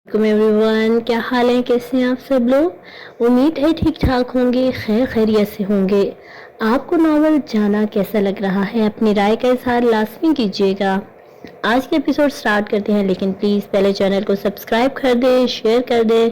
Everyone, क्या हाल है? कैसे हैं आप सब लोग? उम्मीद है ठीक ठाक होंगे, खैर खैरियत से होंगे। आपको नॉवल जाना कैसा लग रहा है? अपनी राय का इजहार लाजमी कीजिएगा। आज के एपिसोड स्टार्ट करते हैं, लेकिन प्लीज़ पहले चैनल को सब्सक्राइब कर दे, शेयर कर दे,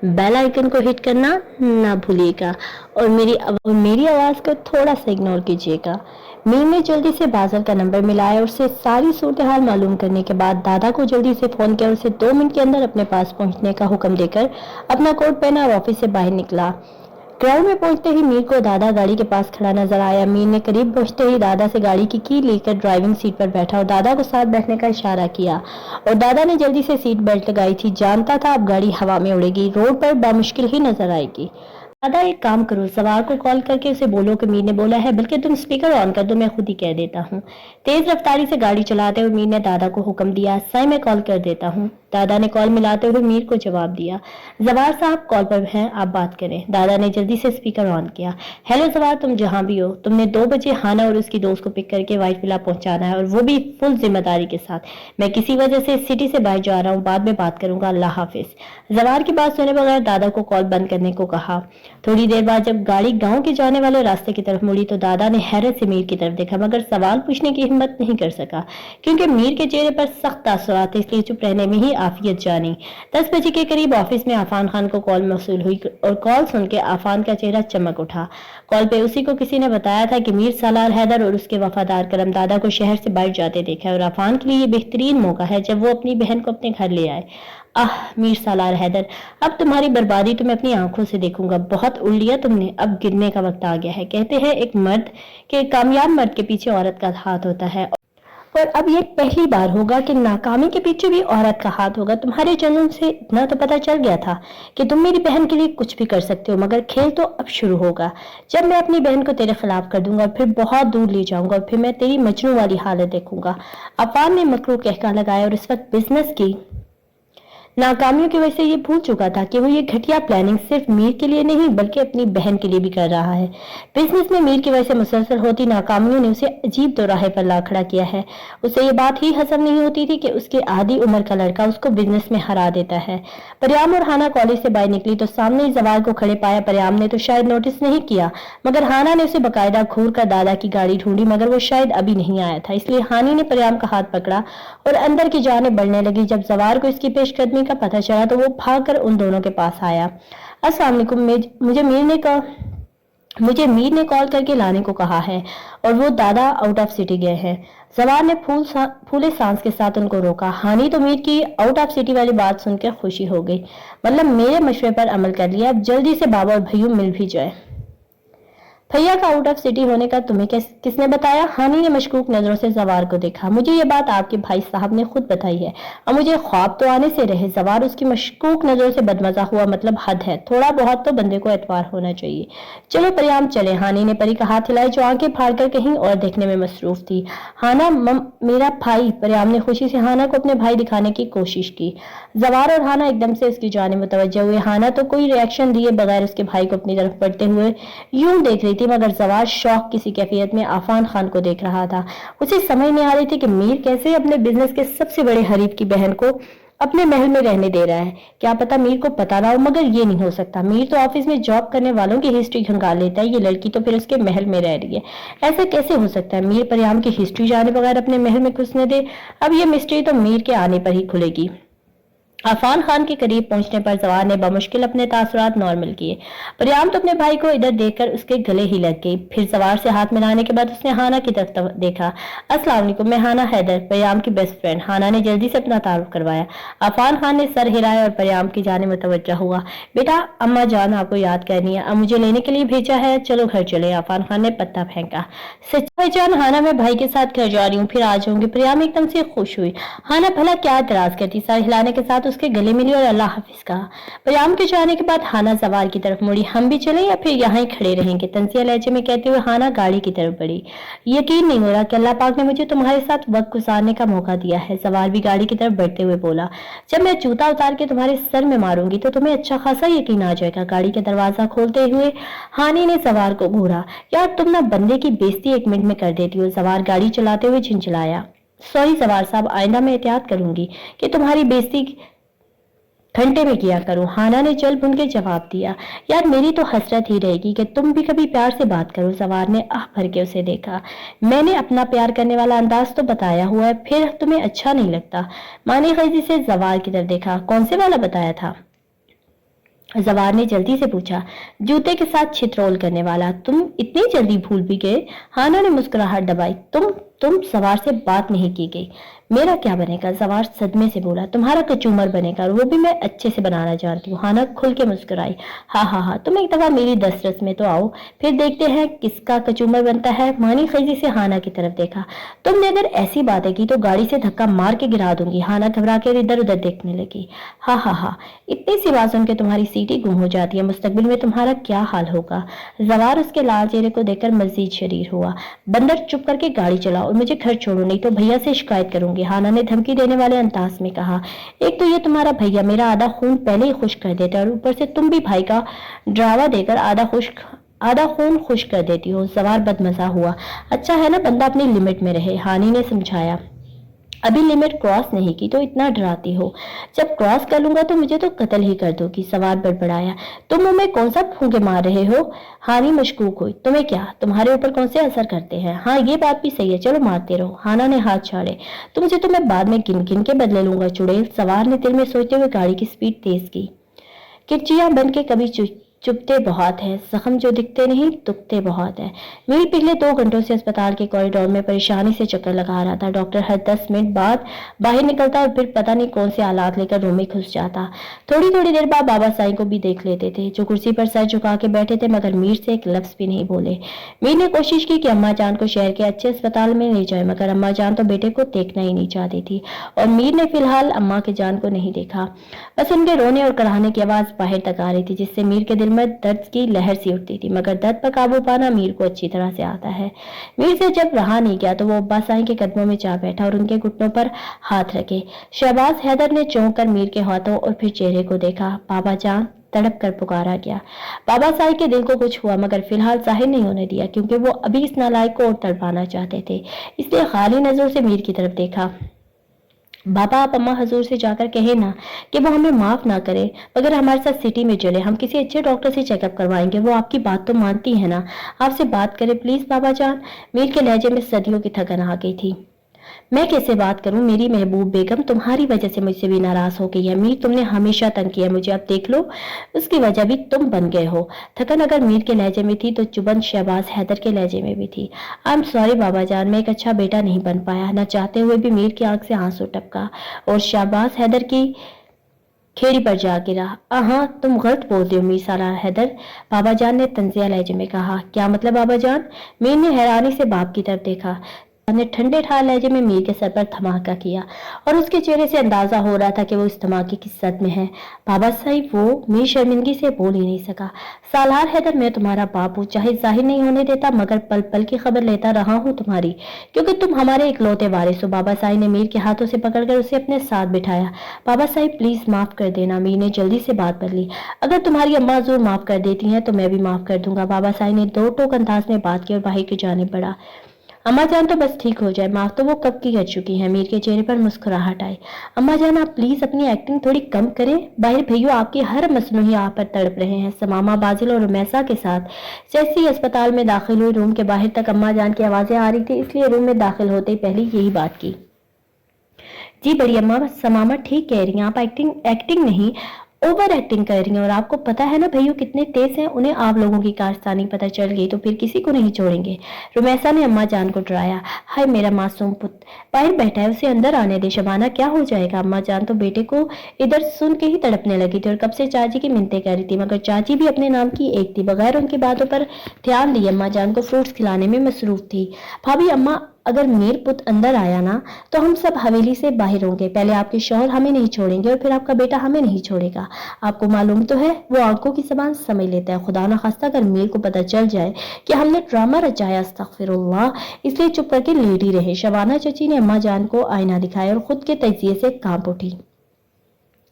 बेल आइकन को हिट करना ना भूलिएगा और मेरी आवाज़ को थोड़ा सा इग्नोर कीजिएगा। मीर ने जल्दी से बादल का नंबर मिलाया और उससे सारी सूरत हाल मालूम करने के बाद दादा को जल्दी से फोन किया और उसे 2 मिनट के अंदर अपने पास पहुंचने का हुक्म देकर अपना कोट पहना और ऑफिस से बाहर निकला। ग्राउंड में पहुंचते ही मीर को दादा गाड़ी के पास खड़ा नजर आया। मीर ने करीब पहुंचते ही दादा से गाड़ी की की लेकर ड्राइविंग सीट पर बैठा और दादा को साथ बैठने का इशारा किया और दादा ने जल्दी से सीट बेल्ट लगाई थी। जानता था अब गाड़ी हवा में उड़ेगी, रोड पर बामुश्किल ही नजर आएगी। दादा एक काम करो, सवार को कॉल करके उसे बोलो कि मीर ने बोला है, बल्कि तुम स्पीकर ऑन कर दो, मैं खुद ही कह देता हूँ। तेज रफ्तारी से गाड़ी चलाते हुए मीर ने दादा को हुक्म दिया, साई मैं कॉल कर देता हूँ। दादा ने कॉल मिलाते हुए मीर को जवाब दिया, जवार साहब कॉल पर हैं, आप बात करें। दादा ने जल्दी से स्पीकर ऑन किया। हेलो जवार, तुम जहां भी हो, तुमने 2 बजे हाना और उसकी दोस्त को पिक करके व्हाइट विला पहुंचाना है और वो भी फुल जिम्मेदारी के साथ। मैं किसी वजह से सिटी से बाहर जा रहा हूँ, बाद में बात करूंगा, अल्लाह हाफिज। जवार की बात सुने बगैर दादा को कॉल बंद करने को कहा। थोड़ी देर बाद जब गाड़ी गांव के जाने वाले रास्ते की तरफ मुड़ी तो दादा ने हैरत से मीर की तरफ देखा, मगर सवाल पूछने की हिम्मत नहीं कर सका क्योंकि मीर के चेहरे पर सख्त तासुरात थे, इसलिए चुप रहने में ही आफियत जानी। 10 बजे के करीब ऑफिस में आफान खान को कॉल मौसूल हुई और कॉल सुन के आफान का चेहरा चमक उठा। कॉल पे उसी को किसी ने बताया था कि मीर सालार हैदर और उसके वफादार करम दादा को शहर से बाहर जाते देखा है और आफान के लिए ये बेहतरीन मौका है जब वो अपनी बहन को अपने घर ले आए। आह मीर सालार हैदर, अब तुम्हारी बर्बादी तो मैं अपनी आंखों से देखूंगा। बहुत उड़ लिया तुमने, अब गिरने का वक्त आ गया है। कहते हैं एक मर्द के कामयाब मर्द के पीछे औरत का हाथ होता है और अब ये पहली बार होगा कि नाकामी के पीछे भी औरत का हाथ होगा। तुम्हारे जन्म से इतना तो पता चल गया था कि तुम मेरी बहन के लिए कुछ भी कर सकते हो, मगर खेल तो अब शुरू होगा जब मैं अपनी बहन को तेरे खिलाफ कर दूंगा और फिर बहुत दूर ले जाऊंगा और फिर मैं तेरी मजनू वाली हालत देखूंगा। अफान ने मकरू कहका लगाया और इस वक्त बिजनेस की नाकामियों की वजह से ये भूल चुका था कि वो ये घटिया प्लानिंग सिर्फ मीर के लिए नहीं बल्कि अपनी बहन के लिए भी कर रहा है। बिजनेस में मीर की वजह से मुसलसल होती नाकामियों ने उसे अजीब दोराहे पर ला खड़ा किया है। उसे ये बात ही हजम नहीं होती थी कि उसके आधी उम्र का लड़का उसको बिजनेस में हरा देता है। परियाम और हाना कॉलेज से बाहर निकली तो सामने ही जवार को खड़े पाया। परियाम ने तो शायद नोटिस नहीं किया, मगर हाना ने उसे बकायदा घूर कर दादा की गाड़ी ढूंढी, मगर वो शायद अभी नहीं आया था, इसलिए हानी ने परियाम का हाथ पकड़ा और अंदर की जाने बढ़ने लगी। जब जवार को इसकी पेशकदमी का पता चला तो वो भागकर उन दोनों के पास आया। अस्सलाम वालेकुम, मुझे मीर ने कॉल करके लाने को कहा है और वो दादा आउट ऑफ सिटी गए हैं। जवार ने फूले सांस के साथ उनको रोका। हानी तो मीर की आउट ऑफ सिटी वाली बात सुनकर खुशी हो गई, मतलब मेरे मशवरे पर अमल कर लिया, अब जल्दी से बाबा और भैया मिल भी जाए। भैया का आउट ऑफ सिटी होने का तुम्हें किसने बताया? हानी ने मशकूक नजरों से जवार को देखा। मुझे ये बात आपके भाई साहब ने खुद बताई है और मुझे ख्वाब तो आने से रहे। जवार उसकी मशकूक नजरों से बदमजा हुआ, मतलब हद है, थोड़ा बहुत तो बंदे को एतवार होना चाहिए। चलो परियाम चले। हानी ने परी का हाथ हिलाया जो आंखें फाड़ कर कहीं और देखने में मसरूफ थी। हाना मेरा भाई। परियाम ने खुशी से हाना को अपने भाई दिखाने की कोशिश की। जवार और हाना एकदम से उसकी जाने मुतवज्जह हुए। हाना तो कोई रिएक्शन दिए बगैर उसके भाई को अपनी तरफ बढ़ते हुए यूं देख रही थी, मगर जवार शौक किसी कैफियत में आफान खान को देख रहा था। उसे समझ नहीं आ रही थी कि मीर कैसे अपने बिजनेस के सबसे बड़े हरीफ की बहन को अपने महल में रहने दे रहा है। क्या पता मीर को पता ना हो, मगर ये नहीं हो सकता। मीर तो ऑफिस में जॉब करने वालों की हिस्ट्री खंगाल लेता है, ये लड़की तो फिर उसके महल में रह रही है। ऐसा कैसे हो सकता है? मीर परियाम की हिस्ट्री जाने बगैर अपने महल में घुसने दे? अब ये मिस्ट्री तो मीर के आने पर ही खुलेगी। अफान खान के करीब पहुंचने पर जवार ने बमुश्किल अपने तासुरात नॉर्मल किए। परियाम तो अपने भाई को इधर देखकर उसके गले ही लग गई। फिर जवार से हाथ मिलाने के बाद उसने हाना की तरफ देखा। अस्सलाम वालेकुम, मैं हाना हैदर, परियाम की बेस्ट फ्रेंड। हाना ने जल्दी से अपना तारुफ करवाया। अफान खान ने सर हिलाया और परियाम की जाने मुतवज्जा हुआ। बेटा, अम्मा जान आपको याद करनी है, अब मुझे लेने के लिए भेजा है, चलो घर चले। अफान खान ने पत्ता फेंका। सच भाईजान, हाना मैं भाई के साथ घर जा रही हूँ, फिर आ जाऊंगी। परियाम एकदम से खुश हुई। हाना भला क्या एतराज करती, सर हिलाने के साथ उसके गले मिली और अल्लाह हाफिज कहा। परियाम के जाने के बाद हाना जवार की तरफ मुड़ी। हम भी चले या फिर यहाँ ही खड़े रहेंगे? तंजिया लहजे में कहते हुए हाना गाड़ी की तरफ बढ़ी। यकीन नहीं हो रहा कि अल्लाह पाक ने मुझे तुम्हारे साथ वक्त गुजारने का मौका दिया है। जवार भी गाड़ी की तरफ बढ़ते हुए बोला। जब मैं जूता उतार के तुम्हारे सर में मारूंगी तो तुम्हें अच्छा खासा यकीन आ जाएगा। गाड़ी का दरवाजा खोलते हुए हानी ने जवार को घूरा। यार तुम ना बंदे की बेइज्जती 1 मिनट में कर देती हो। जवार गाड़ी चलाते हुए झिंझलाया। सॉरी जवार साहब, आइंदा मैं एहतियात करूंगी कि तुम्हारी बेइज्जती घंटे में किया करूं। हाना ने जल भुन के जवाब दिया। यार मेरी तो हसरत ही रहेगी कि तुम भी कभी प्यार से बात करो। सवार ने आह भर के उसे देखा। मैंने अपना प्यार करने वाला अंदाज तो बताया हुआ है, फिर तुम्हें अच्छा नहीं लगता? मानी गैजी से जवार की तरफ देखा। कौन से वाला बताया था? जवार ने जल्दी से पूछा। जूते के साथ छितरोल करने वाला। तुम इतनी जल्दी भूल भी गए? हाना ने मुस्कुराहट दबाई। तुम सवार से बात नहीं की गई। मेरा क्या बनेगा? सवार सदमे से बोला। तुम्हारा कचूमर बनेगा, और वो भी मैं अच्छे से बनाना जानती हूँ। हाना खुल के मुस्कुराई। हाँ हाँ हाँ, तुम एक दफा मेरी दस्तरस में तो आओ, फिर देखते हैं किसका कचूमर बनता है। मानी खीजी से हाना की तरफ देखा। तुमने अगर ऐसी बातें की तो गाड़ी से धक्का मार के गिरा दूंगी। हाना घबरा कर इधर उधर देखने लगी। हाँ हाँ हाँ, इतनी सी बात सुन के तुम्हारी सीटी गुम हो जाती है। मुस्तकबिल में तुम्हारा क्या हाल होगा? जवार उसके लाल चेहरे को देखकर मजीद शरीर हुआ। बंदर, चुप करके गाड़ी चलाओ और मुझे घर छोड़ो, नहीं तो भैया से शिकायत करूंगी। हाना ने धमकी देने वाले अंदाज में कहा। एक तो ये तुम्हारा भैया मेरा आधा खून पहले ही खुश कर देता है, और ऊपर से तुम भी भाई का ड्रावा देकर आधा खून खुश कर देती हो। सवार बदमजा हुआ। अच्छा है ना बंदा अपनी लिमिट में रहे, हानी ने समझाया। अभी लिमिट क्रॉस नहीं की तो इतना डराती हो? जब क्रॉस कर लूंगा तो मुझे तो कत्ल ही कर दोगी। सवार बड़बड़ाया। तुम मुंह में कौन सा फूंके मार रहे हो? हानी मशकूक हुई। तुम्हें क्या, तुम्हारे ऊपर कौन से असर करते हैं? हाँ ये बात भी सही है, चलो मारते रहो। हाना ने हाथ छाड़े। तुमसे तो मैं बाद में गिन गिन के बदले लूंगा चुड़ैल। सवार ने दिल में सोचते हुए गाड़ी की स्पीड तेज की। किरचियां बन के कभी चुपते बहुत है, जख्म जो दिखते नहीं दुखते बहुत है। मीर पिछले 2 घंटों से अस्पताल के कॉरिडोर में परेशानी से चक्कर लगा रहा था। डॉक्टर हर 10 मिनट बाद बाहर निकलता और फिर पता नहीं कौन से आलात लेकर रूम में घुस जाता। थोड़ी थोड़ी देर बाद बाबा साईं को भी देख लेते थे, जो कुर्सी पर सर झुका के बैठे थे, मगर मीर से एक लफ्ज भी नहीं बोले। मीर ने कोशिश की कि अम्मा जान को शहर के अच्छे अस्पताल में ले जाए, मगर अम्मा जान तो बेटे को देखना ही नहीं चाहती थी, और मीर ने फिलहाल अम्मा के जान को नहीं देखा। बस उनके रोने और कराहने की आवाज बाहर तक आ रही थी, जिससे मीर के दिल में दर्द की लहर सी उठती थी। मगर दर्द पर काबू पाना मीर को अच्छी तरह से आता है। मीर से जब रहा नहीं गया तो वो अब्बा साईं के कदमों में जा बैठा और उनके घुटनों पर हाथ रखे। शहबाज हैदर ने चौंक कर मीर के हाथों और फिर चेहरे को देखा। बाबा जान, तड़प कर पुकारा गया। बाबा साईं के दिल को कुछ हुआ, मगर फिलहाल जाहिर नहीं होने दिया, क्योंकि वो अभी इस नालायक को और तड़पाना चाहते थे। इसलिए खाली नजरों से मीर की तरफ देखा। बाबा, आप अम्मा हजूर से जाकर कहे ना कि वो हमें माफ ना करे, मगर हमारे साथ सिटी में चले, हम किसी अच्छे डॉक्टर से चेकअप करवाएंगे। वो आपकी बात तो मानती है ना? आपसे बात करे प्लीज बाबा जान। मीर के लहजे में सदियों की थकन आ गई थी। मैं कैसे बात करूं? मेरी महबूब बेगम तुम्हारी वजह से मुझसे भी नाराज हो गई है। मीर, तुमने हमेशा तंग किया मुझे, अब देख लो उसकी वजह भी तुम बन गए हो। थकन अगर मीर के लहजे में थी तो चुभन शहबाज हैदर के लहजे में भी थी। आई एम सॉरी बाबा जान, मैं एक अच्छा बेटा नहीं बन पाया। न चाहते हुए भी मीर की आंख से आंसू टपका और शहबाज हैदर की खेड़ी पर जा गिरा। हाँ, तुम गलत बोलते हो मीर साला हैदर, बाबा जान ने तंजिया लहजे में कहा। क्या मतलब बाबा जान? मीर ने हैरानी से बाप की तरफ देखा। ने ठंडे ठार लहजे में मीर के सर पर धमाका किया, और उसके चेहरे से अंदाजा हो रहा था कि वो इस धमाके की सद में है। बाबा साहिब, वो मीर शर्मिंदगी से बोल ही नहीं सका। सालार हैदर, मैं तुम्हारा बाप हूँ, चाहे जाहिर नहीं होने देता, मगर पल पल की खबर लेता रहा हूँ तुम्हारी, क्योंकि तुम हमारे इकलौते वारिस हो। बाबा साहिब ने मीर के हाथों से पकड़कर उसे अपने साथ बिठाया। बाबा साहिब प्लीज माफ कर देना। मीर ने जल्दी से बात बदली। अगर तुम्हारी अम्मा हजूर माफ कर देती हैं तो मैं भी माफ कर दूंगा। बाबा साहिब ने दो टोक अंदाज में बात की और बाहर की जाने बढ़ा। अम्मा जान तो बस ठीक हो जाए, माफ तो वो कब की कर चुकी हैं। मीर के चेहरे पर मुस्कुराहट आई। अम्मा जान, आप प्लीज अपनी एक्टिंग थोड़ी कम करें। बाहर भैया आपके हर मसनू ही आप पर तड़प रहे हैं। समामा, बाजिल और रुमैसा के साथ जैसे ही अस्पताल में दाखिल हुई, रूम के बाहर तक अम्मा जान की आवाजें आ रही थी, इसलिए रूम में दाखिल होते ही पहले यही बात की। जी बड़ी अम्मा, समामा ठीक कह रही हैं, आप एक्टिंग नहीं ओवर एक्टिंग कर रही हैं। और आपको पता है ना भैया कितने तेज हैं, उन्हें आप लोगों की कारस्तानी पता चल गई तो फिर किसी को नहीं छोड़ेंगे। रुमैसा ने अम्मा जान को डराया। हाय मेरा मासूम पुत्र बाहर बैठा है, उसे अंदर आने दे। शबाना, क्या हो जाएगा? अम्मा जान तो बेटे को इधर सुन के ही तड़पने लगी थी और कब से चाची की मिन्नतें कर रही थी, मगर चाची भी अपने नाम की एक थी, बगैर उनकी बातों पर ध्यान दिए अम्मा जान को फ्रूट्स खिलाने में मसरूफ थी। भाभी, अम्मा, अगर मीर पुत अंदर आया ना तो हम सब हवेली से बाहर होंगे। पहले आपके शौहर हमें नहीं छोड़ेंगे और फिर आपका बेटा हमें नहीं छोड़ेगा। आपको मालूम तो है वो आंखों की जबान समझ लेता है। खुदा ना खास्ता अगर मीर को पता चल जाए कि हमने ड्रामा रचाया, अस्तगफिरुल्लाह, इसलिए चुप करके लेटी रहे। शबाना चची ने अम्मा जान को आईना दिखाया और खुद के तजिए से कांप उठी।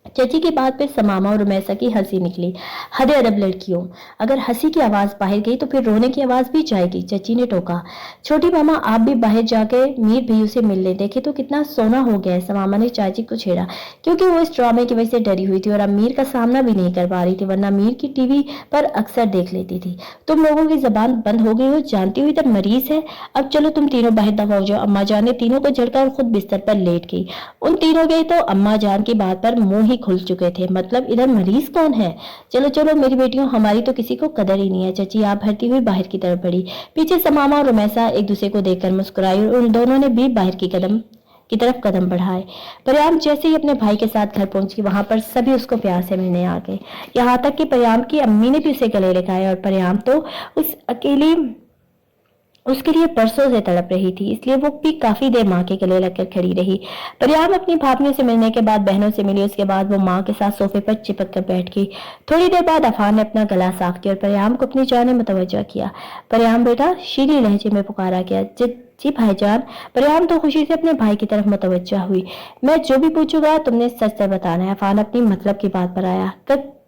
चची की बात पे समामा और रुमैसा की हंसी निकली। हद अदब लड़कियों, अगर हंसी की आवाज बाहर गई तो फिर रोने की आवाज भी जाएगी, चची ने टोका। छोटी मामा आप भी बाहर जाके मीर भैया से मिल ले, देखे तो कितना सोना हो गया है, समामा ने चाची को छेड़ा, क्योंकि वो इस ड्रामे की वजह से डरी हुई थी और अब मीर का सामना भी नहीं कर पा रही थी, वरना मीर की टीवी पर अक्सर देख लेती थी। तुम लोगों की जबान बंद हो गई हो, जानती हुई तब मरीज है। अब चलो तुम तीनों बाहर दफा हो जाओ। अम्मा जान ने तीनों को झड़का और खुद बिस्तर पर लेट गई। उन तीनों के तो अम्मा जान की बात पर मुंह ही खुल चुके थे, मतलब इधर मरीज कौन है। चलो चलो मेरी बेटियों, हमारी तो किसी को कदर ही नहीं है। चची आप भरती हुई बाहर की तरफ बढ़ी। पीछे समामा और रुमैसा एक दूसरे को देखकर मुस्कुराई और उन दोनों ने भी बाहर की तरफ कदम बढ़ाए। परियाम जैसे ही अपने भाई के साथ घर पहुंची, वहां पर सभी उसको प्यार से मिलने आ गए, यहाँ तक कि परियाम की अम्मी ने भी उसे गले लगाया। और परियाम तो उसके लिए परसों से तड़प रही थी, इसलिए वो भी काफी देर माँ के गले लगकर खड़ी रही। परियाम अपनी भाभीयों से मिलने के बाद बहनों से मिली, उसके बाद वो माँ के साथ सोफे पर चिपक कर बैठ गई। थोड़ी देर बाद अफान ने अपना गला साफ किया और परियाम को अपनी जान मुतवज्जो किया। परियाम बेटा, शीली लहजे में पुकारा गया। जी भाईजान। परियाम तो खुशी से अपने भाई की तरफ मुतवज्जो हुई। मैं जो भी पूछूंगा तुमने सच सच बताना है। अफान अपनी मतलब की बात पर आया।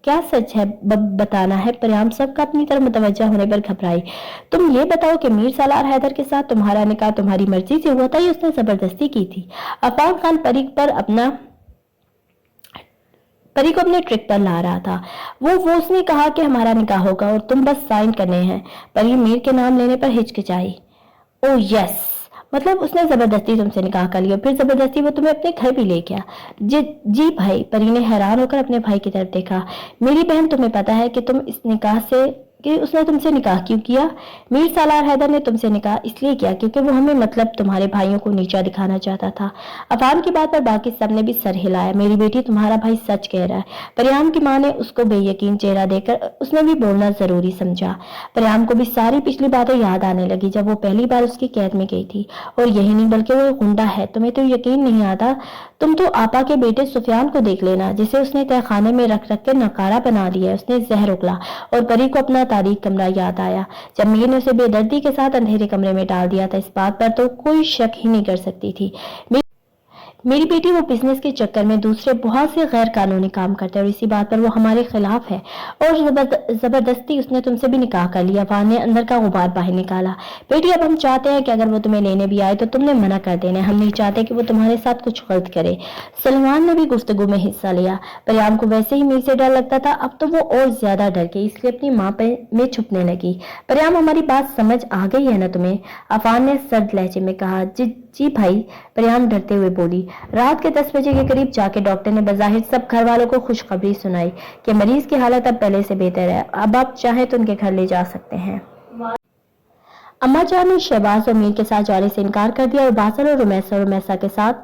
क्या सच है बताना है। परियाम सबका अपनी तरफ मुतवज्जा होने पर घबराई। तुम ये बताओ कि मीर सालार हैदर के साथ तुम्हारा निकाह तुम्हारी मर्जी से हुआ था या उसने जबरदस्ती की थी। अफान खान परी को अपने ट्रिक पर ला रहा था। वो उसने कहा कि हमारा निकाह होगा और तुम बस साइन करने हैं। परी मीर के नाम लेने पर हिचकिचाई। ओह यस, मतलब उसने जबरदस्ती तुमसे निकाह कर लिया, फिर जबरदस्ती वो तुम्हें अपने घर भी ले गया। जी भाई। परी ने हैरान होकर अपने भाई की तरफ देखा। मेरी बहन, तुम्हें पता है कि उसने तुमसे निकाह क्यों किया। मीर सालार हैदर ने तुमसे निकाह इसलिए किया क्योंकि वो हमें, मतलब तुम्हारे भाइयों को नीचा दिखाना चाहता था। अफान की बात पर बाकी सबने भी सर हिलाया। मेरी बेटी, तुम्हारा भाई सच कह रहा है। परियाम की माँ ने उसको बेयकीन चेहरा देकर उसने भी बोलना जरूरी समझा। परियाम को भी सारी पिछली बातें याद आने लगी, जब वो पहली बार उसकी कैद में गई थी। और यही नहीं बल्कि वो गुंडा है। तुम्हें तो यकीन नहीं आता। तुम तो आपा के बेटे सुफियान को देख लेना, जिसे उसने तहखाने में रख कर नकारा बना दिया। उसने जहर उगला। और परी को अपना तारीख कमरा याद आया, जब मीर ने उसे बेदर्दी के साथ अंधेरे कमरे में डाल दिया था। इस बात पर तो कोई शक ही नहीं कर सकती थी। मेरी बेटी वो बिजनेस के चक्कर में दूसरे बहुत से गैर कानूनी काम करते हैं और इसी बात पर वो हमारे खिलाफ है। और जबरदस्ती उसने तुमसे भी निकाह कर लिया। अफान ने अंदर का गुबार बाहर निकाला। बेटी, अब हम चाहते हैं कि अगर वो तुम्हें लेने भी आए तो तुमने मना कर देना। हम नहीं चाहते कि वो तुम्हारे साथ कुछ गलत करे। सलमान ने भी गुफ्तगू में हिस्सा लिया। परियाम को वैसे ही मीर से डर लगता था, अब तो वो और ज्यादा डर गई, इसलिए अपनी माँ में छुपने लगी। परियाम, हमारी बात समझ आ गई है ना तुम्हें। अफान ने सर्द लहजे में कहा। जी भाई। परियाम डरते हुए बोली। रात के 10 बजे के करीब जाके डॉक्टर ने बज़ाहिर सब घर वालों को खुशखबरी सुनाई कि मरीज की हालत अब पहले से बेहतर है। अब आप चाहे तो उनके घर ले जा सकते हैं। अम्मा जान ने शहबाज और मीर के साथ जाने से इनकार कर दिया और बासल और रुमैसा के साथ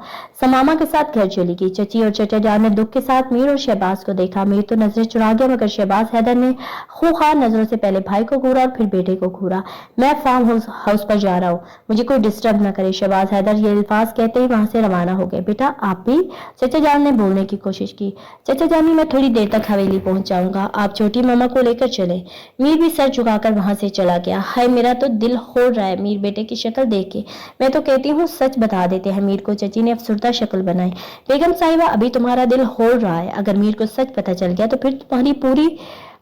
समामा के साथ घर चली गई। चची और चचा जान ने दुख के साथ मीर और शहबाज को देखा। मीर तो नजरें चुरा गया, मगर शहबाज हैदर ने खूंखार नजरों से पहले भाई को घूरा और फिर बेटे को घूरा। मैं फार्म हाउस पर जा रहा हूँ, मुझे कोई डिस्टर्ब न करे। शहबाज हैदर ये अल्फाज कहते ही वहां से रवाना हो गए। बेटा आप भी, चचा जान ने बोलने की कोशिश की। चचा जानी, मैं थोड़ी देर तक हवेली पहुंच जाऊंगा, आप छोटी मामा को लेकर चले। मीर भी सर झुकाकर वहां से चला गया। हाय, मेरा तो दिल हो रहा है मीर बेटे की शक्ल देख के। मैं तो कहती हूँ सच बता देते हैं मीर को। चची ने अफसुर्दा शक्ल बनाई। बेगम साहिबा, अभी तुम्हारा दिल हो रहा है, अगर मीर को सच पता चल गया तो फिर तुम्हारी पूरी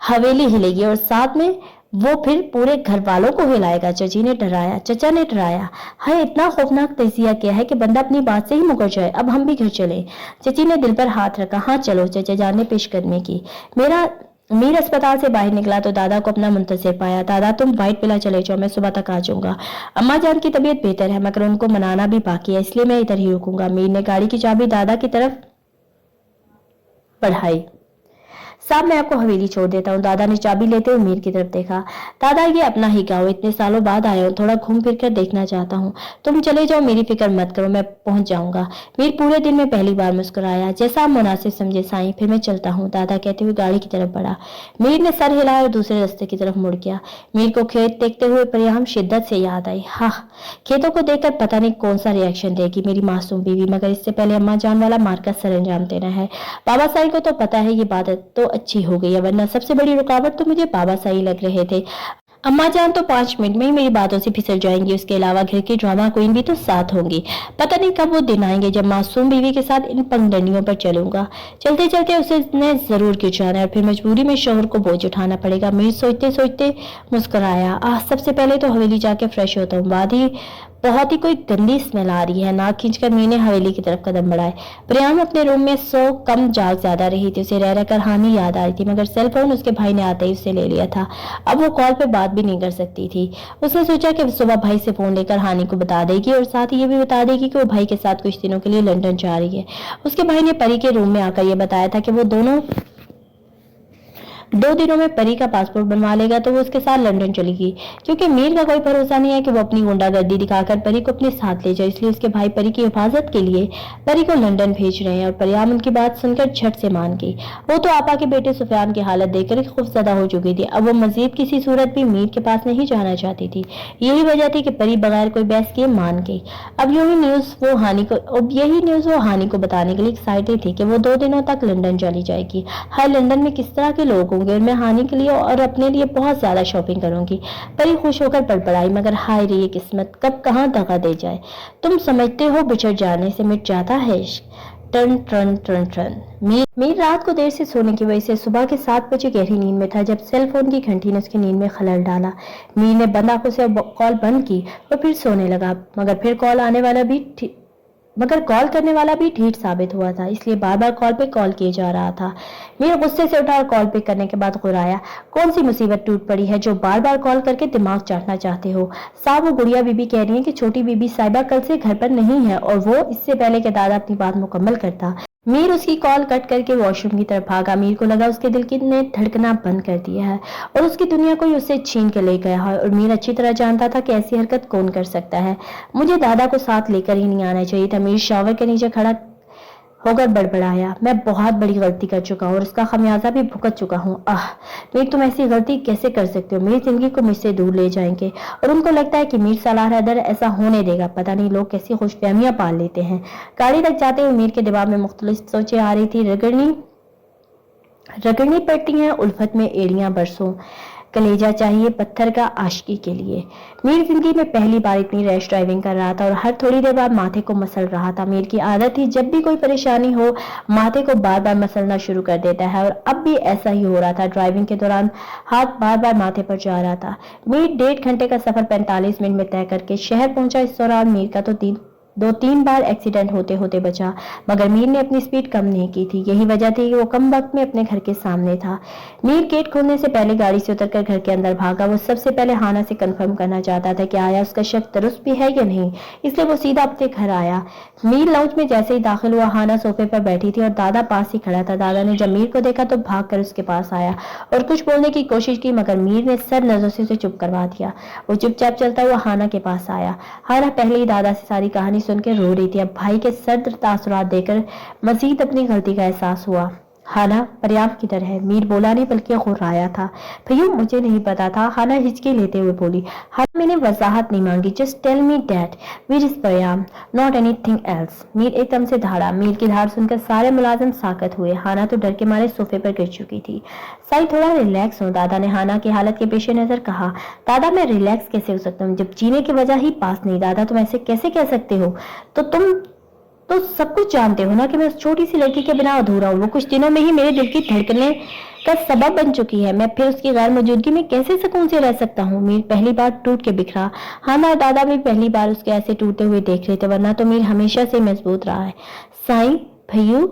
हवेली हिलेगी और साथ में वो फिर पूरे घर वालों को हिलाएगा। चचा ने डराया। हाय, इतना खौफनाक तजिया क्या है कि बंदा अपनी बात से ही मुकर जाए। अब हम भी घर चले। चची ने दिल पर हाथ रखा। हाँ चलो। चचा जान ने पेशकदमी की। मीर अस्पताल से बाहर निकला तो दादा को अपना मुंतजिर पाया। दादा, तुम वाइट पिला चले जाओ, मैं सुबह तक आ जाऊंगा। अम्मा जान की तबीयत बेहतर है, मगर उनको मनाना भी बाकी है, इसलिए मैं इधर ही रुकूंगा। मीर ने गाड़ी की चाबी दादा की तरफ बढ़ाई। साहब, मैं आपको हवेली छोड़ देता हूँ। दादा ने चाबी लेते हुए मीर की तरफ देखा। दादा, ये अपना ही गाँव, इतने सालों बाद आया हूँ, थोड़ा घूम फिर कर देखना चाहता हूँ। तुम चले जाओ, मेरी फिक्र मत करो, मैं पहुंच जाऊंगा। मीर पूरे दिन में पहली बार मुस्कुराया। जैसा आप मुनासिब समझे साईं, फिर मैं चलता हूँ, दादा कहते हुए गाड़ी की तरफ बढ़ा। मीर ने सर हिलाया और दूसरे रास्ते की तरफ मुड़ गया। मीर को खेत देखते हुए परियाम शिद्दत से याद आई। हाँ, खेतों को देखकर पता नहीं कौन सा रिएक्शन देगी मेरी मासूम बीवी, मगर इससे पहले अम्मा जान वाला मार का सरंजाम देना है। बाबा साईं को तो पता है ये बात तो अच्छी हो गई है, वरना सबसे बड़ी रुकावट तो मुझे बाबा साईं लग रहे थे। अम्मा जान तो 5 मिनट में ही मेरी बातों से फिसल जाएंगी, उसके अलावा घर की ड्रामा क्वीन भी तो साथ होंगी। पता नहीं कब वो दिन आएंगे जब मासूम बीवी के साथ इन पगडंडियों पर चलूंगा। चलते चलते उसे ने जरूर गिर जाना है और फिर मजबूरी में शोहर को बोझ उठाना पड़ेगा। मीर सोचते सोचते मुस्कुराया। सबसे पहले तो हवेली जाके फ्रेश होता हूँ, बाद ही बहुत ही कोई गंदी स्मेल आ रही है। नाक खींचकर मीर ने हवेली की तरफ कदम बढ़ाए। प्रियाम अपने रूम में सो कम जाग ज्यादा रही थी। उसे रह रहकर हानि याद आ रही थी, मगर सेल फोन उसके भाई ने आते ही उसे ले लिया था। अब वो कॉल पे बात भी नहीं कर सकती थी। उसने सोचा कि सुबह भाई से फोन लेकर हानि को बता देगी और साथ ही ये भी बता देगी कि वो भाई के साथ कुछ दिनों के लिए लंदन जा रही है। उसके भाई ने परी के रूम में आकर ये बताया था कि वो दोनों 2 दिनों में परी का पासपोर्ट बनवा लेगा तो वो उसके साथ लंदन चलेगी, क्योंकि मीर का कोई भरोसा नहीं है कि वो अपनी गुंडागर्दी दिखाकर परी को अपने साथ ले जाए। इसलिए उसके भाई परी की हिफाजत के लिए परी को लंदन भेज रहे हैं। और परियाम उनकी बात सुनकर झट से मान गई। वो तो आपा के बेटे सुफियान की हालत देखकर खौफजदा हो चुकी थी। अब वो मजीद किसी सूरत भी मीर के पास नहीं जाना चाहती थी। यही वजह थी कि परी बगैर कोई बहस किए मान गई। अब यही न्यूज वो हानि को बताने के लिए एक्साइटेड थी कि वो 2 दिनों तक लंदन चली जाएगी। हाय, लंदन में किस तरह के लोग होंगे और मैं हानि के लिए और अपने लिए बहुत ज्यादा शॉपिंग करूंगी। परी खुश होकर पड़पड़ाई, मगर हाय रे ये किस्मत कब कहाँ धोखा दे जाए। तुम समझते हो बिछड़ जाने से मिट जाता है इश्क। टन टन टन टन। मीर रात को देर से सोने की वजह से सुबह के 7 बजे गहरी नींद में था जब सेल फोन की घंटी ने उसकी नींद में खलल डाला। मीर ने बंद आंखों से कॉल बंद की और फिर सोने लगा, मगर कॉल करने वाला भी ढीठ साबित हुआ था, इसलिए बार बार कॉल पे कॉल किए जा रहा था। मीर गुस्से से उठा और कॉल पे करने के बाद गुर्राया। कौन सी मुसीबत टूट पड़ी है जो बार बार कॉल करके दिमाग चाटना चाहते हो? साहब, वो गुड़िया बीबी कह रही है कि छोटी बीबी साहिबा कल से घर पर नहीं है और वो इससे पहले कि दादा अपनी बात मुकम्मल करता मीर उसकी कॉल कट करके वॉशरूम की तरफ भागा। मीर को लगा उसके दिल की ने धड़कना बंद कर दिया है और उसकी दुनिया कोई उससे छीन के ले गया है। और मीर अच्छी तरह जानता था कि ऐसी हरकत कौन कर सकता है। मुझे दादा को साथ लेकर ही नहीं आना चाहिए था। मीर शावर के नीचे खड़ा होकर बड़बड़ाया। मैं बहुत बड़ी गलती कर चुका हूँ और इसका खमियाजा भी भुगत चुका हूँ। मीर, तुम ऐसी गलती कैसे कर सकते हो? मेरी जिंदगी को मुझसे दूर ले जाएंगे। और उनको लगता है कि मीर सलाह हैदर ऐसा होने देगा। पता नहीं लोग कैसी खुशफहमियां पाल लेते हैं। गाड़ी तक जाते हुए मीर के दिमाग में मुख्तलिफ सोचें आ रही थी। रगड़नी पड़ती हैं उल्फत में एड़ियां बरसों, कलेजा चाहिए पत्थर का आशिकी के लिए। मीर जिंदगी में पहली बार इतनी रैश ड्राइविंग कर रहा था और हर थोड़ी देर बाद माथे को मसल रहा था। मीर की आदत थी जब भी कोई परेशानी हो माथे को बार बार मसलना शुरू कर देता है और अब भी ऐसा ही हो रहा था। ड्राइविंग के दौरान हाथ बार बार माथे पर जा रहा था। मीर 1.5 घंटे का सफर 45 मिनट में तय करके शहर पहुंचा। इस दौरान मीर का तो 2-3 बार एक्सीडेंट होते होते बचा, मगर मीर ने अपनी स्पीड कम नहीं की थी। यही वजह थी कि वो कम वक्त में अपने घर के सामने था। मीर गेट खोलने से पहले गाड़ी से उतरकर घर के अंदर भागा। वो सबसे पहले हाना से कंफर्म करना चाहता था कि आया उसका शक दुरुस्त भी है या नहीं, इसलिए वो सीधा अपने घर आया। मीर लाउंज में जैसे ही दाखिल हुआ, हाना सोफे पर बैठी थी और दादा पास ही खड़ा था। दादा ने जब मीर को देखा तो भागकर उसके पास आया और कुछ बोलने की कोशिश की, मगर मीर ने सर नजरों से उसे चुप करवा दिया। वो चुपचाप चलता हुआ हाना के पास आया। हाना पहले ही दादा से सारी कहानी सुन के रो रही थी। अब भाई के सर्द तासुरात देकर मजीद अपनी गलती का एहसास हुआ। हाना पर्याप्त की तरह मीर बोला नहीं बल्कि गुर्राया था। भैया मुझे नहीं पता था, हाना हिचकी लेते हुए बोली। हाना मैंने वजाहत नहीं मांगी, just tell me that where is परियाम, नॉट एनीथिंग एल्स। मीर एकदम से धाड़ा। मीर की धार सुनकर सारे मुलाजिम साकत हुए। हाना तो डर के मारे सोफे पर गिर चुकी थी। साई थोड़ा रिलैक्स हो, दादा ने हाना की हालत के पेश नजर कहा। दादा मैं रिलैक्स कैसे हो सकता हूँ जब जीने की वजह ही पास नहीं। दादा तुम ऐसे कैसे कह सकते हो? तुम तो सब कुछ जानते हो ना कि मैं उस छोटी सी लड़की के बिना अधूरा हूँ। वो कुछ दिनों में ही मेरे दिल की धड़कने का सबब बन चुकी है। मैं फिर उसकी गैर मौजूदगी में कैसे सुकून से रह सकता हूँ? मीर पहली बार टूट के बिखरा। हाना और दादा भी पहली बार उसके ऐसे टूटते हुए देख रहे थे, वरना तो मीर हमेशा से मजबूत रहा है। साईं भैयू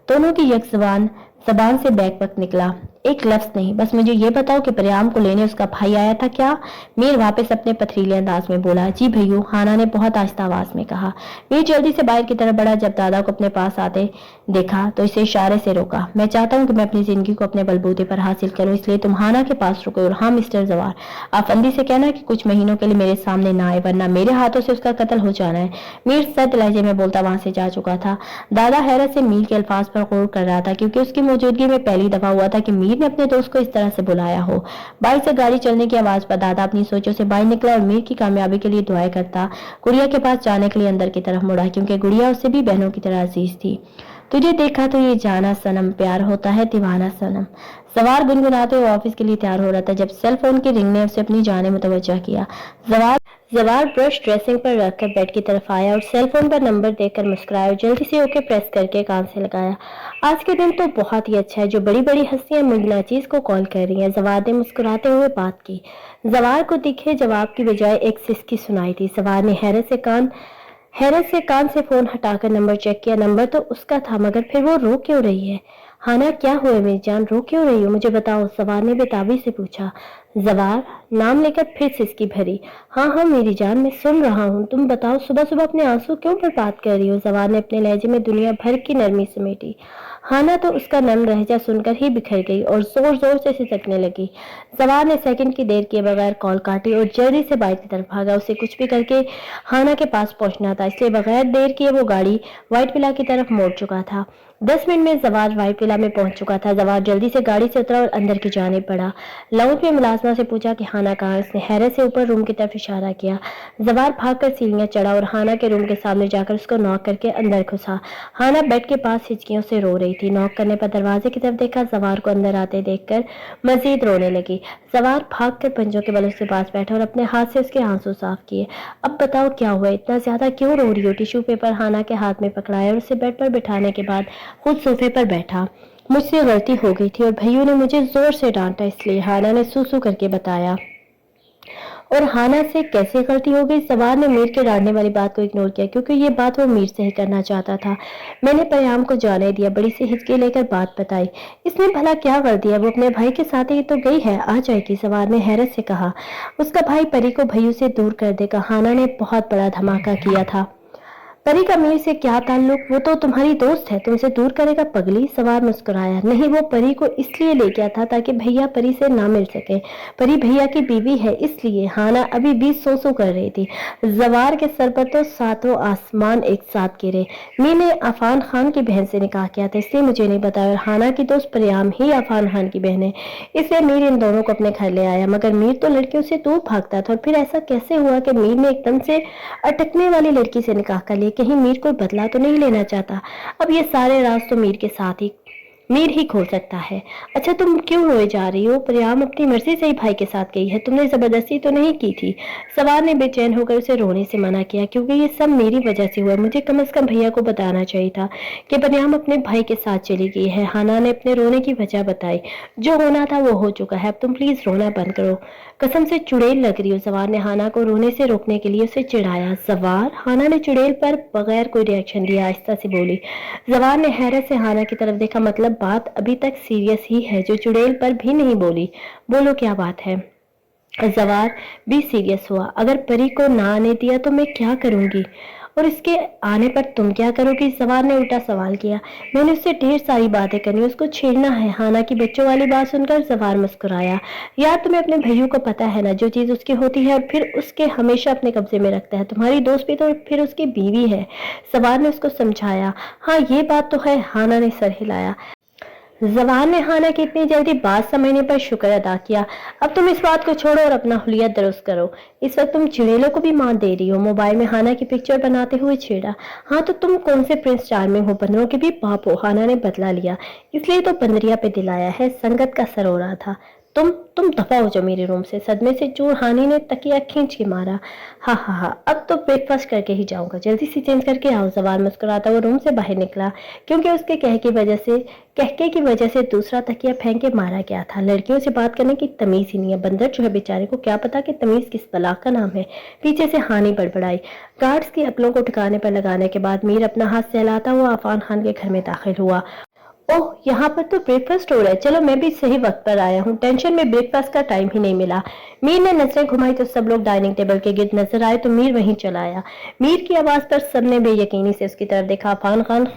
दोनों की यक जबान से बैक वक्त निकला। एक लफ्ज नहीं, बस मुझे ये बताओ कि परियाम को लेने उसका भाई आया था क्या? मीर वापस अपने पथरीले अंदाज में बोला। जी भैयू, हाना ने बहुत आहिस्ता आवाज में कहा। मीर जल्दी से बाहर की तरफ बढ़ा। जब दादा को अपने पास आते देखा तो इसे इशारे से रोका। मैं चाहता हूँ कि मैं अपनी जिंदगी को अपने बलबूते पर हासिल करूँ, इसलिए तुम हाना के पास रुको। और हाँ मिस्टर जवार, आप फंदी से कहना कि कुछ महीनों के लिए मेरे सामने ना आए, वरना मेरे हाथों से उसका कत्ल हो जाना है। मीर सख्त लहजे में बोलता वहां से जा चुका था। दादा हैरत से मीर के अल्फाज पर गौर कर रहा था, क्योंकि उसकी मौजूदगी में पहली दफा हुआ था कि मीर ने अपने दोस्त को इस तरह से बुलाया हो। बाइक से गाड़ी चलने की आवाज पर दादा अपनी सोचों से बाहर निकला और मीर की कामयाबी के लिए दुआएं करता गुड़िया के पास जाने के लिए अंदर की तरफ मुड़ा, क्योंकि गुड़िया उससे भी बहनों की तरह अजीज थी। तुझे देखा तो ये जाना सनम, प्यार होता है दीवाना सनम। जवार गुनगुनाते हुए ऑफिस के लिए तैयार हो रहा था जब सेल फोन की रिंग ने उसे अपनी जाने मुतवज्जा किया। जवार जवार ब्रश ड्रेसिंग पर रखकर बेड की तरफ आया और सेल फोन पर नंबर देखकर मुस्कुराया और जल्दी से ओके प्रेस करके कान से लगाया। आज के दिन तो बहुत ही अच्छा है, जो बड़ी बड़ी हस्तियां मुगनाचीज को कॉल कर रही हैं, जवार ने मुस्कुराते हुए बात की। जवार को दिखे जवाब की बजाय एक सिसकी सुनाई थी। जवार ने हैरत से कान से फोन हटाकर नंबर चेक किया। नंबर तो उसका था, मगर फिर वो रो क्यों रही है? हाना, क्या हुआ मेरी जान, रो क्यों रही हो, मुझे बताओ, जवार ने बेताबी से पूछा। जवार नाम लेकर फिर सिसकी भरी। हाँ हाँ मेरी जान, मैं सुन रहा हूँ, तुम बताओ, सुबह सुबह अपने आंसू क्यों बर्बाद कर रही हो? जवार ने अपने लहजे में दुनिया भर की नरमी समेटी। हाना तो उसका नम लहजा सुनकर ही बिखर गई और जोर जोर से सिसकने लगी। जवार ने सेकंड की देर किए बगैर कॉल काटी और जल्दी से बाइक की तरफ भागा। उसे कुछ भी करके हाना के पास पहुंचना था, इसलिए बगैर देर किए वो गाड़ी व्हाइट विला की तरफ मोड़ चुका था। 10 मिनट में जवार व्हाइट विला में पहुंच चुका था। जवार जल्दी से गाड़ी से उतरा और अंदर की जाने पड़ा। लाउंज में मुलाजमा से पूछा कि हाना कहाँ है। उसने हैरत से ऊपर रूम की तरफ इशारा किया। जवार भागकर सीढ़ियां चढ़ा और हाना के रूम के सामने जाकर उसको नॉक करके अंदर घुसा। हाना बेड के पास हिचकियों से रो रही थी। नॉक करने पर दरवाजे की तरफ देखा, जवार को अंदर आते देखकर मजीद रोने लगी। जवार भागकर पंजों के बल उसके पास बैठा और अपने हाथ से उसके आंसू साफ किए। अब बताओ क्या हुआ, इतना ज्यादा क्यों रो रही हो? टिश्यू पेपर हाना के हाथ में पकड़ाया और उसे बेड पर बिठाने के बाद खुद सोफे पर बैठा। मुझसे गलती हो गई थी और भैया ने मुझे जोर से डांटा, इसलिए, हाना ने सूसू करके बताया। और हाना से कैसे गलती हो गई? जवार ने मीर के डांटने वाली बात को इग्नोर किया, क्योंकि ये बात वो मीर से ही करना चाहता था। मैंने पयाम को जाने दिया, बड़ी सी हिचकी लेकर बात बताई। इसने भला क्या कर दिया? वो अपने भाई के साथ ही तो गई है, आ जाएगी, जवार ने हैरत से कहा। उसका भाई परी को भैयू से दूर कर देगा। हाना ने बहुत बड़ा धमाका किया था। परी का मीर से क्या ताल्लुक? वो तो तुम्हारी दोस्त है, तुमसे दूर करेगा पगली? सवार मुस्कुराया। नहीं, वो परी को इसलिए ले गया था ताकि भैया परी से ना मिल सके। परी भैया की बीवी है, इसलिए। हाना अभी भी सो कर रही थी। जवार के सर पर तो सातों आसमान एक साथ गिरे। मीर ने अफान खान की बहन से निकाह किया था, इसलिए मुझे नहीं बताया। और हाना की दोस्त परियाम ही अफान खान की बहन है, इसलिए मीर इन दोनों को अपने घर ले आया। मगर मीर तो लड़कियों से दूर भागता था, और फिर ऐसा कैसे हुआ कि मीर ने एकदम से अटकने वाली लड़की से निकाह कर लिया? कहीं मीर कोई बदला तो नहीं लेना चाहता? अब ये सारे राज तो मीर ही खोल सकता है। अच्छा, तुम क्यों रोए जा रही हो? परियाम अपनी मर्जी से ही भाई के साथ गई है, तुमने जबरदस्ती तो नहीं की थी? सवार ने बेचैन होकर उसे रोने से मना किया। क्योंकि ये सब मेरी वजह से हुआ, मुझे कम से कम भैया को बताना चाहिए था कि परियाम अपने भाई के साथ चली गई है। हाना ने अपने रोने की वजह बताई। जो होना था वो हो चुका है, अब तुम प्लीज रोना बंद करो, कसम से चुड़ैल लग रही हो। जवार ने हाना को रोने से रोकने के लिए उसे चिढ़ाया। जवार, हाना ने चुड़ैल पर बगैर कोई रिएक्शन दिया आहिस्ता से बोली। जवार ने हैरत से हाना की तरफ देखा। मतलब बात अभी तक सीरियस ही है, जो चुड़ैल पर भी नहीं बोली? बोलो क्या बात है? जवार भी सीरियस हुआ। अगर परी को ना आने दिया तो मैं क्या करूंगी, और इसके आने पर तुम क्या करोगी? सवार ने उल्टा सवाल किया। मैंने उससे ढेर सारी बातें करनी, उसको छेड़ना है। हाना की बच्चों वाली बात सुनकर सवार मुस्कुराया। यार, तुम्हें अपने भैया को पता है ना, जो चीज उसकी होती है और फिर उसके हमेशा अपने कब्जे में रखता है। तुम्हारी दोस्त भी तो फिर उसकी बीवी है, सवार ने उसको समझाया। हाँ ये बात तो है, हाना ने सर हिलाया। जवान ने हाना की इतनी जल्दी बात समझने पर शुक्र अदा किया। अब तुम इस बात को छोड़ो और अपना हुलिया दुरुस्त करो। इस वक्त तुम चुड़ैलों को भी मार दे रही हो। मोबाइल में हाना की पिक्चर बनाते हुए छेड़ा। हाँ तो तुम कौन से प्रिंस चार्मिंग हो, बंदरों के भी बाप हो। हाना ने बदला लिया, इसलिए तो बंदरिया पे दिलाया है, संगत का सर हो रहा था। तुम दफा हो जाओ मेरे रूम से। सदमे से चूर हानी ने तकिया खींच के मारा। हाँ हाँ हाँ, अब तो ब्रेकफास्ट करके ही जाऊंगा, जल्दी से चेंज करके आओ। जवान मुस्कुराता वो रूम से बाहर निकला, क्योंकि उसके कहके की वजह से दूसरा तकिया फेंक के मारा गया था। लड़कियों से बात करने की तमीज ही नहीं है। बंदर जो है बेचारे को क्या पता कि तमीज किस बला का नाम है। पीछे से हानी बड़बड़ाई। गार्ड्स की अकलों को ठिकाने पर लगाने के बाद मीर अपना हाथ सहलाता हुआ अफान खान के घर में दाखिल हुआ। ओह, यहाँ पर तो ब्रेकफास्ट हो रहा है, चलो मैं भी सही वक्त पर आया हूँ। टेंशन में ब्रेकफास्ट का टाइम ही नहीं मिला। मीर ने नजरें घुमाई तो सब लोग डाइनिंग टेबल के गिर्द नजर आए तो मीर वहीं चला आया। मीर की आवाज पर सबने बेयकीनी से उसकी तरफ देखा। अफान खान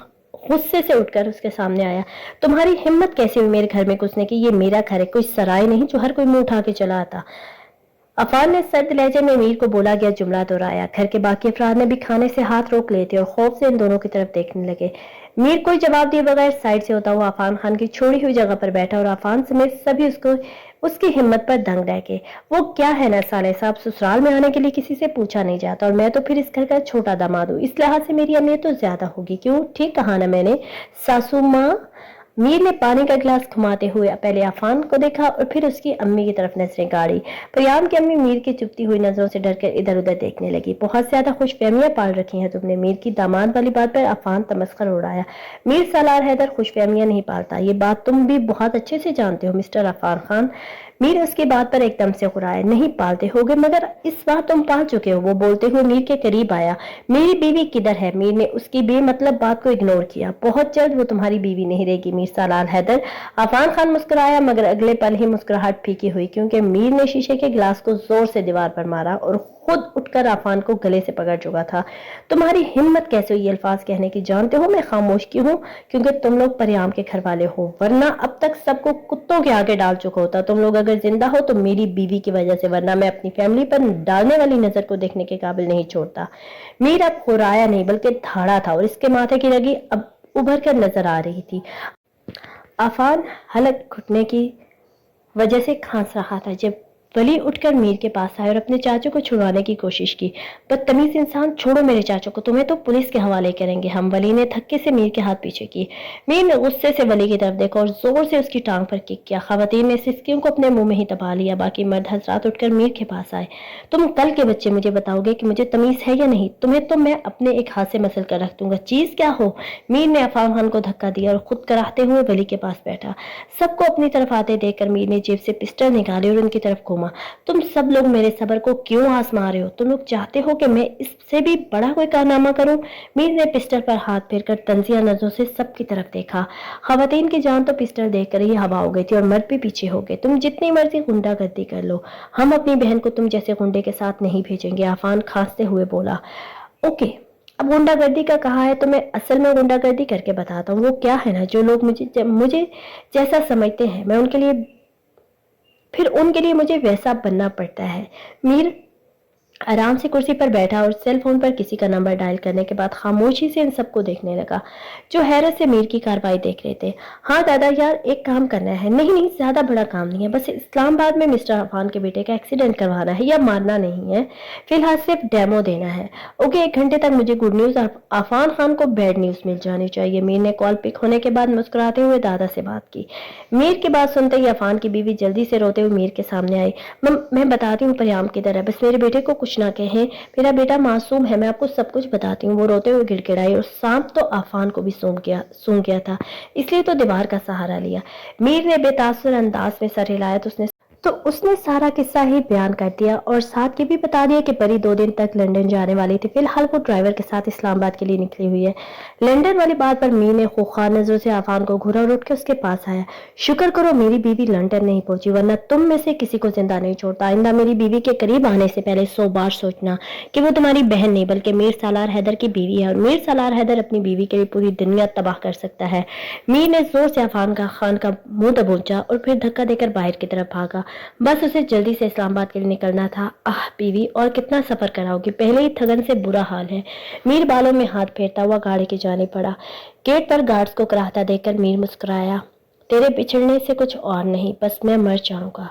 गुस्से से उठकर उसके सामने आया। तुम्हारी हिम्मत कैसे हुई मेरे घर में घुसने की? ये मेरा घर है, कोई सराय नहीं जो हर कोई मुंह उठा के चला आता। अफान ने सर्द लहजे में मीर को बोला गया जुमला दोहराया। घर के बाकी अफराद ने भी खाने से हाथ रोक लिए थे और खौफ से इन दोनों की तरफ देखने लगे। मीर कोई जवाब दिए बगैर साइड से होता हुआ अफान खान की छोड़ी हुई जगह पर बैठा और अफान समेत सभी उसको उसकी हिम्मत पर दंग रह गए। वो क्या है ना साले साहब, ससुराल में आने के लिए किसी से पूछा नहीं जाता और मैं तो फिर इस घर का छोटा दामाद हूँ, इस लिहाज से मेरी अहमियत तो ज्यादा होगी। क्यों, ठीक कहा ना मैंने सासू माँ। मीर ने पानी का गिलास घुमाते हुए पहले अफान को देखा और फिर उसकी अम्मी की तरफ नजरें गाड़ी। परियाम की अम्मी मीर की चुपती हुई नजरों से डरकर इधर उधर देखने लगी। बहुत ज्यादा खुशफहमियां पाल रखी हैं तुमने। मीर की दामाद वाली बात पर अफान तमस्कर उड़ाया। मीर सालार हैदर खुशफहमियां नहीं पालता, ये बात तुम भी बहुत अच्छे से जानते हो मिस्टर अफान खान। मीर उसकी बात पर एकदम से घुराए। नहीं पालते होगे, मगर इस बार तुम पाल चुके हो। वो बोलते हुए मीर के करीब आया। मेरी बीवी किधर है? मीर ने उसकी बेमतलब बात को इग्नोर किया। बहुत जल्द वो तुम्हारी बीवी नहीं रहेगी मीर सालार हैदर। अफान खान मुस्कुराया, मगर अगले पल ही मुस्कुराहट फीकी हुई, क्योंकि मीर ने शीशे के गिलास को जोर से दीवार पर मारा और खुद उठकर अफान को गले से पकड़ चुका था। तुम्हारी हिम्मत कैसे हुई ये अल्फाज कहने की? जानते हो मैं खामोश क्यों हूँ? क्योंकि तुम लोग परियाम के घर वाले हो, वरना अब तक सबको कुत्तों के आगे डाल चुका होता। तुम लोग अगर जिंदा हो तो मेरी बीवी की वजह से, वरना मैं अपनी फैमिली पर डालने वाली नजर को देखने के काबिल नहीं छोड़ता। मीर अब खुराया नहीं बल्कि धाड़ा था और इसके माथे की रगी अब उभर कर नजर आ रही थी। अफान हलक घुटने की वजह से खांस रहा था जब वली उठकर मीर के पास आए और अपने चाचू को छुड़वाने की कोशिश की। बदतमीज इंसान, छोड़ो मेरे चाचू को, तुम्हें तो पुलिस के हवाले करेंगे हम। वली ने धक्के से मीर के हाथ पीछे किए। मीर ने गुस्से से वली की तरफ देखा और जोर से उसकी टांग पर किक किया। खवातीन ने सिस्कियों को अपने मुंह में ही दबा लिया। बाकी मर्द हजरात उठकर मीर के पास आए। तुम कल के बच्चे मुझे बताओगे कि मुझे तमीज है या नहीं? तुम्हें तो मैं अपने एक हाथ से मसल कर रख दूंगा। चीज क्या हो? मीर ने अफान खान को धक्का दिया और खुद कराहते हुए वली के पास बैठा। सबको अपनी तरफ आते देखकर मीर ने जेब से पिस्टल निकाले और उनकी तरफ घूमा। तुम सब लोग मेरे सबर को क्यों आजमा रहे हो? तुम लोग चाहते हो कि मैं इससे भी बड़ा कोई कारनामा करूं? मीर ने पिस्टल पर हाथ फेरकर तंजिया नजरों से सबकी तरफ देखा। खवातीन की जान तो पिस्टल देखकर ही हवा हो गई थी और मर्द भी पीछे हो गए। तुम जितनी मर्जी गुंडागर्दी कर लो, हम अपनी बहन को तुम जैसे गुंडे के साथ नहीं भेजेंगे। अफान खांसते हुए बोला। ओके, अब गुंडागर्दी का कहा है तो मैं असल में गुंडागर्दी करके बताता हूँ। वो क्या है ना, जो लोग मुझे जैसा समझते हैं मैं उनके लिए मुझे वैसा बनना पड़ता है। मीर आराम से कुर्सी पर बैठा और सेल फोन पर किसी का नंबर डायल करने के बाद खामोशी से इन सबको देखने लगा जो हैरत से मीर की कार्रवाई देख रहे थे। हाँ दादा यार, एक काम करना है। नहीं नहीं, ज्यादा बड़ा काम नहीं है, बस इस्लामाबाद में मिस्टर अफान के बेटे का एक्सीडेंट करवाना है या मारना नहीं है, फिलहाल सिर्फ डेमो देना है। ओके, 1 घंटे तक मुझे गुड न्यूज और अफान खान को बैड न्यूज मिल जानी चाहिए। मीर ने कॉल पिक होने के बाद मुस्कुराते हुए दादा से बात की। मीर की बात सुनते ही अफान की बीवी जल्दी से रोते हुए मीर के सामने आई। मैं बताती हूँ परियाम किधर है, बस मेरे बेटे को कुछ ना कहें, मेरा बेटा मासूम है, मैं आपको सब कुछ बताती हूँ। वो रोते हुए गिड़गिड़ाई और सांप तो अफान को भी सूंघ गया था, इसलिए तो दीवार का सहारा लिया। मीर ने बेतासुर अंदाज में सर हिलाया तो उसने सारा किस्सा ही बयान कर दिया और साथ ये भी बता दिया कि परी 2 दिन तक लंदन जाने वाली थी। फिलहाल वो ड्राइवर के साथ इस्लामाबाद के लिए निकली हुई है। लंदन वाली बात पर मीर ने खूखार नजरों से अफान को घूरा और उठ के उसके पास आया। शुक्र करो मेरी बीवी लंदन नहीं पहुंची, वरना तुम में से किसी को जिंदा नहीं छोड़ता। आइंदा मेरी बीवी के करीब आने से पहले 100 बार सोचना कि वो तुम्हारी बहन नहीं बल्कि मीर सालार हैदर की बीवी है और मीर सालार हैदर अपनी बीवी के लिए पूरी दुनिया तबाह कर सकता है। मीर ने जोर से अफान खान का मुंह दबोचा और फिर धक्का देकर बाहर की तरफ भागा। बस उसे जल्दी से इस्लामाबाद के लिए निकलना था। आह बीवी, और कितना सफर कराओगी, पहले ही थगन से बुरा हाल है। मीर बालों में हाथ फेरता हुआ गाड़ी की जाने पड़ा। गेट पर गार्ड्स को कराहता देखकर मीर मुस्कुराया। तेरे बिछड़ने से कुछ और नहीं, बस मैं मर जाऊंगा।